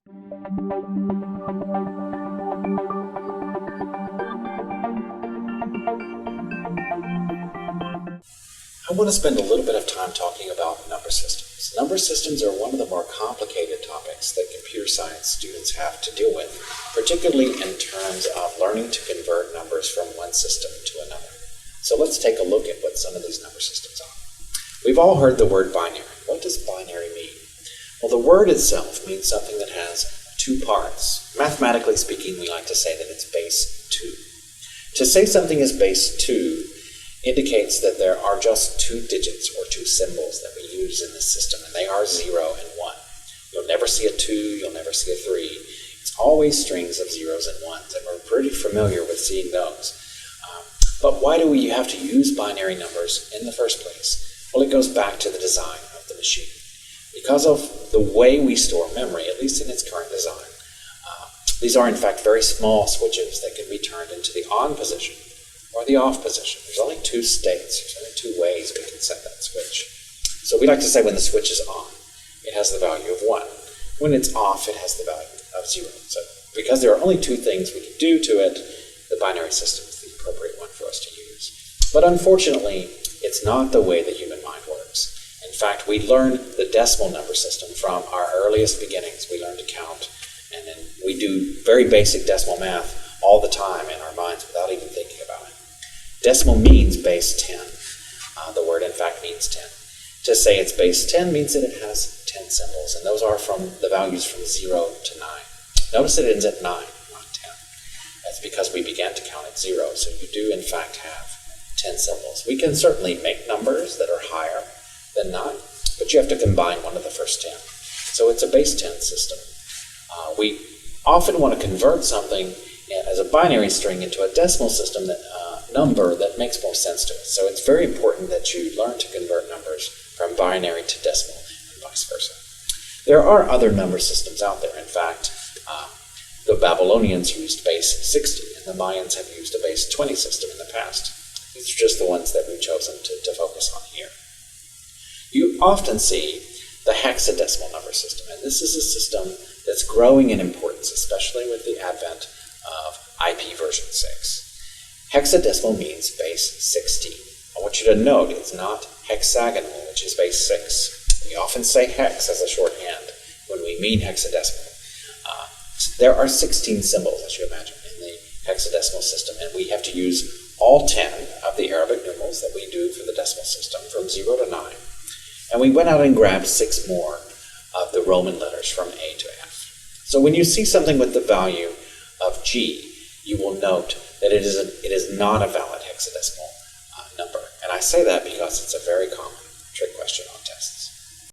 I want to spend a little bit of time talking about number systems. Number systems are one of the more complicated topics that computer science students have to deal with, particularly in terms of learning to convert numbers from one system to another. So let's take a look at what some of these number systems are. We've all heard the word binary. What does binary mean? Well, the word itself means something that has two parts. Mathematically speaking, we like to say that it's base 2. To say something is base 2 indicates that there are just two digits or two symbols that we use in this system, and they are 0 and 1. You'll never see a 2, you'll never see a 3. It's always strings of zeros and ones, and we're pretty familiar with seeing those. But why do we have to use binary numbers in the first place? Well, it goes back to the design of the machine. Because of the way we store memory, at least in its current design, these are in fact very small switches that can be turned into the on position or the off position. There's only two states, there's only two ways we can set that switch. So we like to say when the switch is on, it has the value of 1. When it's off, it has the value of 0. So because there are only two things we can do to it, the binary system is the appropriate one for us to use. But unfortunately, it's not the way the human mind works. In fact, we learn the decimal number system from our earliest beginnings. We learn to count, and then we do very basic decimal math all the time in our minds without even thinking about it. Decimal means base 10. The word, in fact, means 10. To say it's base 10 means that it has 10 symbols, and those are from the values from 0 to 9. Notice it ends at 9, not 10. That's because we began to count at 0, so you do, in fact, have 10 symbols. We can certainly make numbers that are higher than 9, but you have to combine one of the first 10. So it's a base 10 system. We often want to convert something as a binary string into a decimal system number that makes more sense to us. So it's very important that you learn to convert numbers from binary to decimal and vice versa. There are other number systems out there. In fact, the Babylonians used base 60, and the Mayans have used a base 20 system in the past. These are just the ones that we've chosen to focus on here. You often see the hexadecimal number system, and this is a system that's growing in importance, especially with the advent of IP version 6. Hexadecimal means base 16. I want you to note it's not hexagonal, which is base 6. We often say hex as a shorthand when we mean hexadecimal. There are 16 symbols, as you imagine, in the hexadecimal system, and we have to use all 10 of the Arabic numerals that we do for the decimal system from 0 to 9. And we went out and grabbed 6 more of the Roman letters from A to F. So when you see something with the value of G, you will note that it is not a valid hexadecimal number. And I say that because it's a very common trick question on tests.